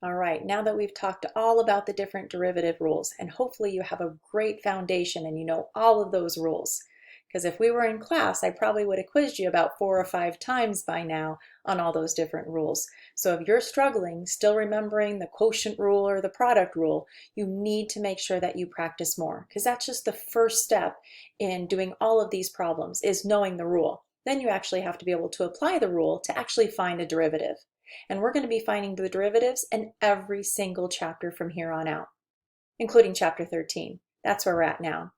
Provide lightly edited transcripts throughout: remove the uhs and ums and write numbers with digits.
All right, now that we've talked all about the different derivative rules, and hopefully you have a great foundation and you know all of those rules. Because if we were in class, I probably would have quizzed you about 4 or 5 times by now on all those different rules. So if you're struggling, still remembering the quotient rule or the product rule, you need to make sure that you practice more, because that's just the first step in doing all of these problems, is knowing the rule. Then you actually have to be able to apply the rule to actually find a derivative. And we're going to be finding the derivatives in every single chapter from here on out, including chapter 13. That's where we're at now.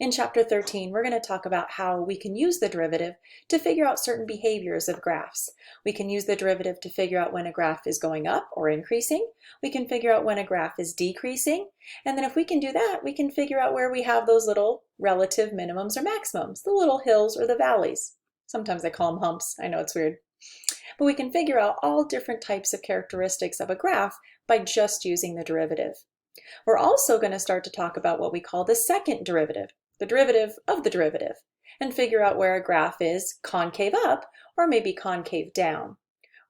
In chapter 13, we're going to talk about how we can use the derivative to figure out certain behaviors of graphs. We can use the derivative to figure out when a graph is going up or increasing. We can figure out when a graph is decreasing. And then if we can do that, we can figure out where we have those little relative minimums or maximums, the little hills or the valleys. Sometimes I call them humps. I know it's weird. But we can figure out all different types of characteristics of a graph by just using the derivative. We're also going to start to talk about what we call the second derivative, the derivative of the derivative, and figure out where a graph is concave up or maybe concave down.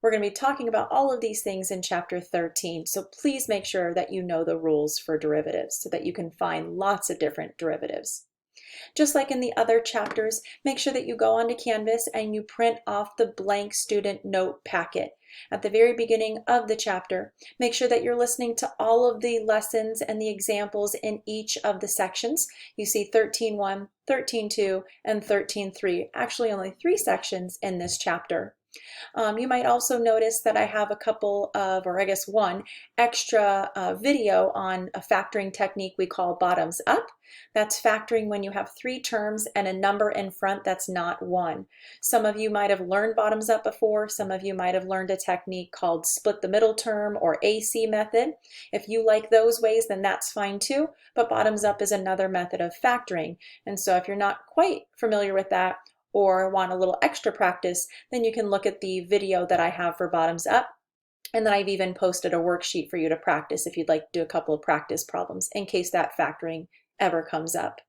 We're going to be talking about all of these things in chapter 13, so please make sure that you know the rules for derivatives so that you can find lots of different derivatives. Just like in the other chapters, make sure that you go onto Canvas and you print off the blank student note packet. At the very beginning of the chapter, make sure that you're listening to all of the lessons and the examples in each of the sections. You see 13.1, 13.2, and 13.3, actually only 3 sections in this chapter. You might also notice that I have a couple of, or I guess one, extra video on a factoring technique we call bottoms up. That's factoring when you have 3 terms and a number in front that's not 1. Some of you might have learned bottoms up before. Some of you might have learned a technique called split the middle term or AC method. If you like those ways, then that's fine too, but bottoms up is another method of factoring. And so if you're not quite familiar with that, or want a little extra practice, then you can look at the video that I have for bottoms up. And then I've even posted a worksheet for you to practice if you'd like to do a couple of practice problems in case that factoring ever comes up.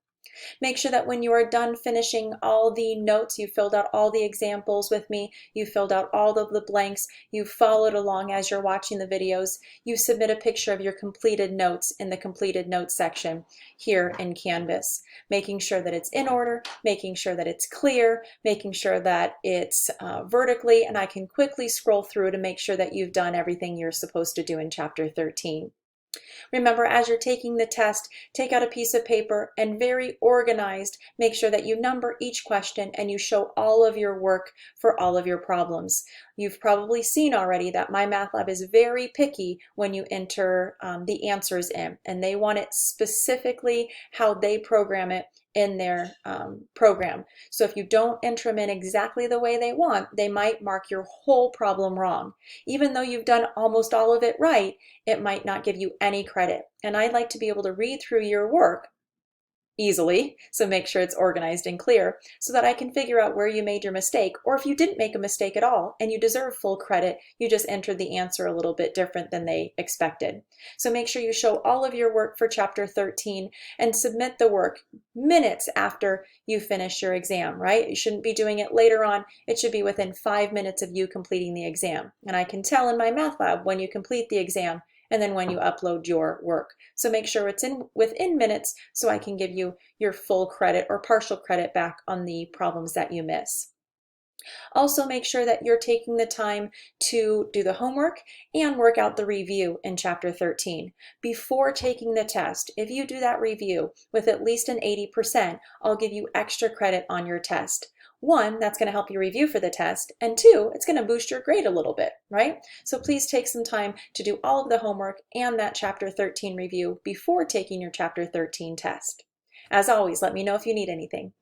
Make sure that when you are done finishing all the notes, you filled out all the examples with me, you filled out all of the blanks, you followed along as you're watching the videos, you submit a picture of your completed notes in the completed notes section here in Canvas, making sure that it's in order, making sure that it's clear, making sure that it's vertically, and I can quickly scroll through to make sure that you've done everything you're supposed to do in chapter 13. Remember, as you're taking the test, take out a piece of paper and very organized, make sure that you number each question and you show all of your work for all of your problems. You've probably seen already that my math lab is very picky when you enter the answers in, and they want it specifically how they program it in their program. So if you don't enter them in exactly the way they want, they might mark your whole problem wrong. Even though you've done almost all of it right, it might not give you any credit. And I'd like to be able to read through your work easily, so make sure it's organized and clear so that I can figure out where you made your mistake, or if you didn't make a mistake at all and you deserve full credit, you just entered the answer a little bit different than they expected. So make sure you show all of your work for chapter 13 and submit the work minutes after you finish your exam, right? You shouldn't be doing it later on. It should be within 5 minutes of you completing the exam. And I can tell in my math lab when you complete the exam and then when you upload your work. So make sure it's within minutes so I can give you your full credit or partial credit back on the problems that you miss. Also make sure that you're taking the time to do the homework and work out the review in chapter 13. Before taking the test, if you do that review with at least an 80%, I'll give you extra credit on your test. 1, that's going to help you review for the test, and 2, it's going to boost your grade a little bit, right? So please take some time to do all of the homework and that chapter 13 review before taking your chapter 13 test. As always, let me know if you need anything.